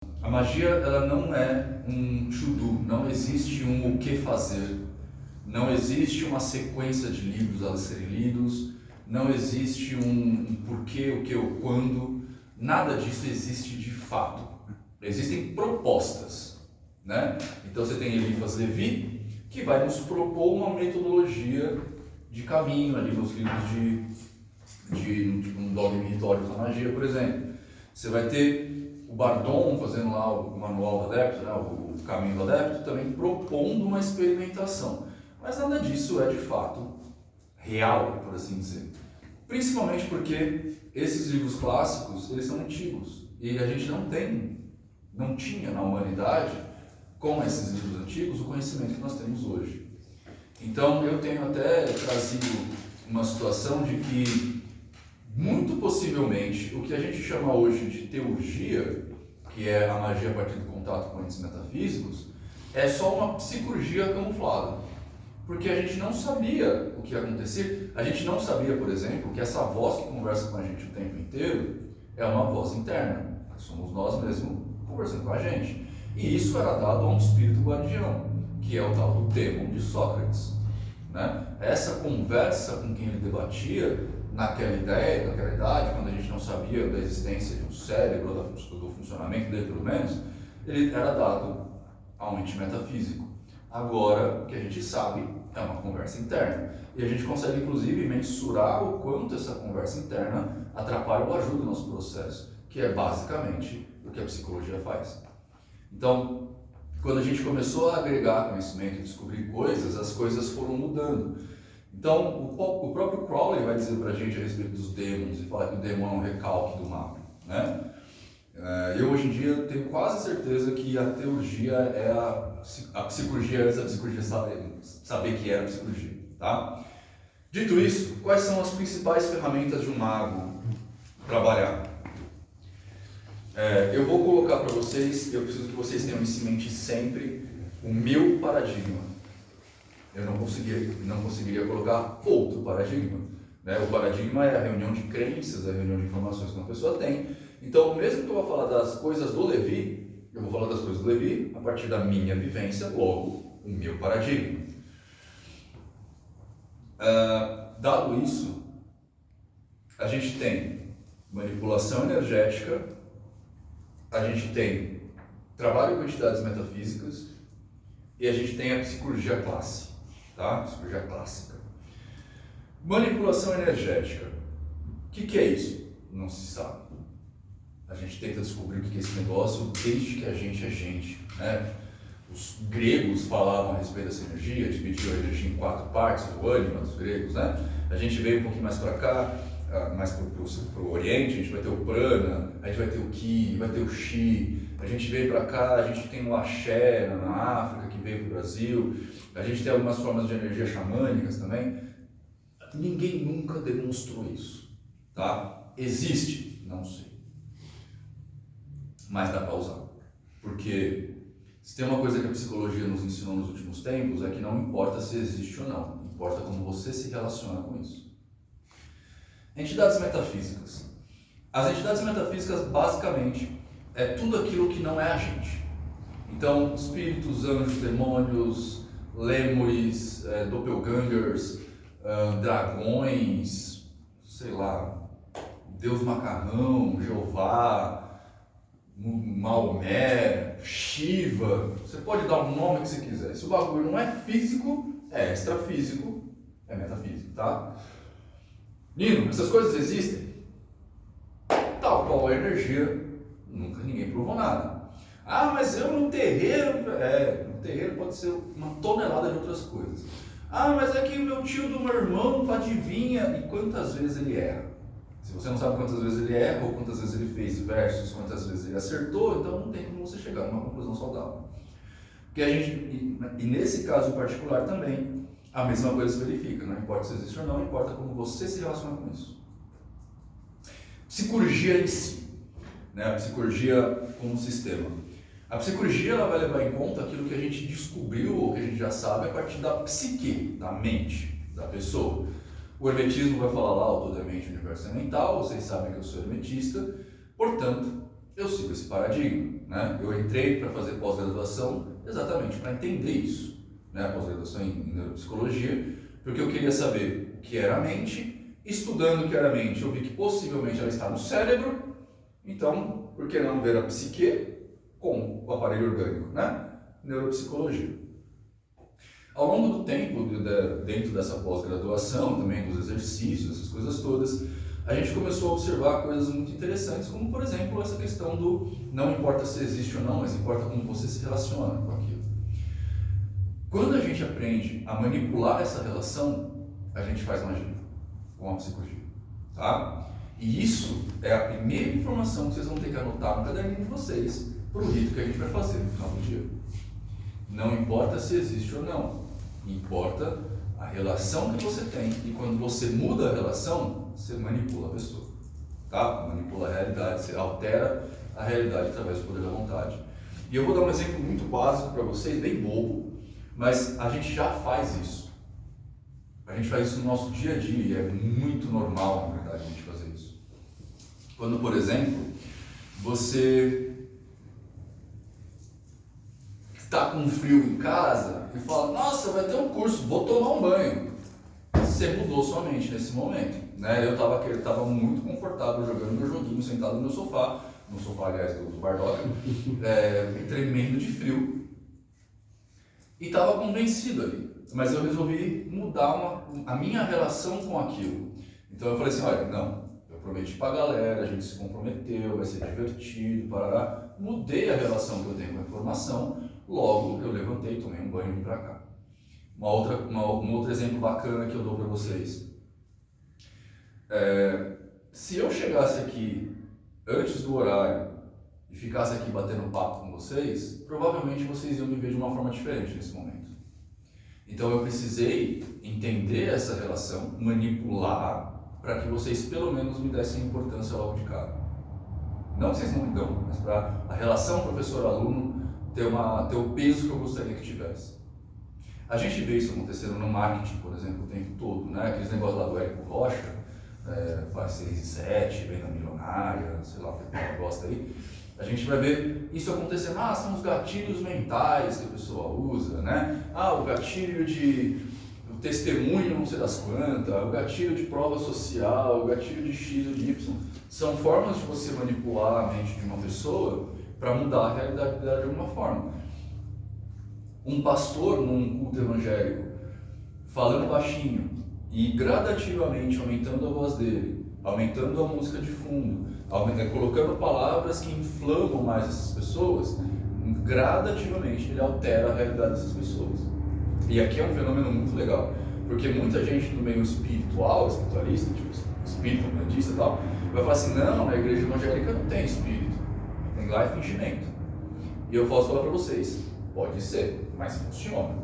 A magia, ela não é um to-do, não existe um o que fazer, não existe uma sequência de livros a serem lidos, não existe um porquê, o que, o quando, nada disso existe de fato. Existem propostas, né? Então você tem Eliphas Levi, que vai nos propor uma metodologia de caminho ali nos livros de um dogma e ritual da magia, por exemplo. Você vai ter o Bardon fazendo lá o manual do adepto, né, o caminho do adepto, também propondo uma experimentação. Mas nada disso é de fato real, por assim dizer. Principalmente porque esses livros clássicos, eles são antigos. E a gente não tinha na humanidade, com esses livros antigos, o conhecimento que nós temos hoje. Então eu tenho até trazido uma situação de que, muito possivelmente, o que a gente chama hoje de teurgia, que é a magia a partir do contato com entes metafísicos, é só uma psicurgia camuflada. Porque a gente não sabia o que ia acontecer. A gente não sabia, por exemplo, que essa voz que conversa com a gente o tempo inteiro é uma voz interna. Somos nós mesmos conversando com a gente. E isso era dado a um espírito guardião, que é o tal do Dêmon de Sócrates, né? Essa conversa com quem ele debatia, naquela idade, quando a gente não sabia da existência de um cérebro, do funcionamento dele pelo menos, ele era dado a um ente metafísico. Agora, o que a gente sabe é uma conversa interna. E a gente consegue, inclusive, mensurar o quanto essa conversa interna atrapalha ou ajuda o nosso processo, que é basicamente o que a psicologia faz. Então, quando a gente começou a agregar conhecimento e descobrir coisas, as coisas foram mudando. Então, o próprio Crowley vai dizer pra gente a respeito dos dêmons e falar que o dêmon é um recalque do mapa, né? Eu hoje em dia tenho quase certeza que a teurgia é a psicologia antes da psicologia saber que era a psicologia, tá? Dito isso, quais são as principais ferramentas de um mago trabalhar? Eu vou colocar para vocês, eu preciso que vocês tenham isso em mente sempre, o meu paradigma. Eu não conseguiria colocar outro paradigma, né? O paradigma é a reunião de crenças, a reunião de informações que uma pessoa tem. Então, mesmo que eu vou falar das coisas do Levi, eu vou falar das coisas do Levi a partir da minha vivência, logo, o meu paradigma. Dado isso, a gente tem manipulação energética, a gente tem trabalho com entidades metafísicas e a gente tem a psicologia clássica, tá? Psicologia clássica. Manipulação energética. O que é isso? Não se sabe. A gente tenta descobrir o que é esse negócio desde que a gente é gente, né? Os gregos falavam a respeito dessa energia, dividiam a energia em 4 partes, o ânima dos gregos, né? A gente veio um pouquinho mais para cá, mais para o Oriente, a gente vai ter o prana, a gente vai ter o ki, vai ter o chi. A gente veio para cá, a gente tem o axé na África, que veio para o Brasil. A gente tem algumas formas de energia xamânicas também. Ninguém nunca demonstrou isso, tá? Existe? Não sei. Mas dá para usar. Porque se tem uma coisa que a psicologia nos ensinou nos últimos tempos, é que não importa se existe ou não, importa como você se relaciona com isso. Entidades metafísicas. As entidades metafísicas, basicamente, é tudo aquilo que não é a gente. Então, espíritos, anjos, demônios, lêmures, doppelgangers, dragões, sei lá, Deus Macarrão, Jeová, Maomé, Shiva, você pode dar o nome que você quiser. Se o bagulho não é físico, é extrafísico, é metafísico, tá? Nino, essas coisas existem? Tal qual a energia, nunca ninguém provou nada. Ah, mas eu no terreiro, no terreiro pode ser uma tonelada de outras coisas. Ah, mas é que o meu tio do meu irmão adivinha, e quantas vezes ele erra? Se você não sabe quantas vezes ele erra, ou quantas vezes ele fez versus quantas vezes ele acertou, então não tem como você chegar numa conclusão saudável. Porque e nesse caso em particular também, a mesma coisa se verifica, não importa se existe ou não, importa como você se relaciona com isso. Psicologia em si, né? A psicologia como sistema. A psicologia ela vai levar em conta aquilo que a gente descobriu ou que a gente já sabe a partir da psique, da mente da pessoa. O hermetismo vai falar lá, o todo é mente, o universo é mental, vocês sabem que eu sou hermetista, portanto, eu sigo esse paradigma. né? Eu entrei para fazer pós-graduação exatamente para entender isso, né? Pós-graduação em neuropsicologia, porque eu queria saber o que era a mente. Estudando o que era a mente, eu vi que possivelmente ela está no cérebro, então, por que não ver a psique com o aparelho orgânico, né? Neuropsicologia. Ao longo do tempo, dentro dessa pós-graduação, também dos exercícios, essas coisas todas, a gente começou a observar coisas muito interessantes, como, por exemplo, essa questão do não importa se existe ou não, mas importa como você se relaciona com aquilo. Quando a gente aprende a manipular essa relação, a gente faz magia com a psicologia, tá? E isso é a primeira informação que vocês vão ter que anotar no caderninho de vocês para o rito que a gente vai fazer no final do dia. Não importa se existe ou não, importa a relação que você tem, e quando você muda a relação, você manipula a pessoa, tá? Manipula a realidade, você altera a realidade através do poder da vontade. E eu vou dar um exemplo muito básico para vocês, bem bobo, mas a gente já faz isso. A gente faz isso no nosso dia a dia e é muito normal, na verdade, a gente fazer isso. Quando, por exemplo, você está com frio em casa e fala, nossa, vai ter um curso, vou tomar um banho. Você mudou sua mente nesse momento, né? Eu estava muito confortável jogando meu joguinho, sentado no meu sofá, aliás, do Bardock, tremendo de frio, e estava convencido ali. Mas eu resolvi mudar a minha relação com aquilo. Então eu falei assim, olha, não, eu prometi pra galera, a gente se comprometeu, vai ser divertido, parará. Mudei a relação que eu tenho com a informação, logo eu levantei, tomei um banho e vim pra cá. Um outro exemplo bacana que eu dou para vocês. Se eu chegasse aqui antes do horário e ficasse aqui batendo papo com vocês, provavelmente vocês iam me ver de uma forma diferente nesse momento. Então eu precisei entender essa relação, manipular, para que vocês pelo menos me dessem importância logo de cara. Não que vocês não me dão, mas para a relação professor-aluno ter o peso que eu gostaria que tivesse. A gente vê isso acontecendo no marketing, por exemplo, o tempo todo, né? Aqueles negócios lá do Érico Rocha, faz 6 e 7, venda milionária, sei lá o que ela gosta aí. A gente vai ver isso acontecendo, são os gatilhos mentais que a pessoa usa, né? O gatilho de testemunho não sei das quantas, o gatilho de prova social, o gatilho de X ou de Y. São formas de você manipular a mente de uma pessoa para mudar a realidade dela de alguma forma. Um pastor num culto evangélico falando baixinho e gradativamente aumentando a voz dele, aumentando a música de fundo, colocando palavras que inflamam mais essas pessoas, gradativamente ele altera a realidade dessas pessoas. E aqui é um fenômeno muito legal, porque muita gente do meio espiritualista, tipo espírito, umbandista e tal, vai falar assim, não, na igreja evangélica não tem espírito, tem lá é fingimento. E eu posso falar para vocês, pode ser, mas funciona.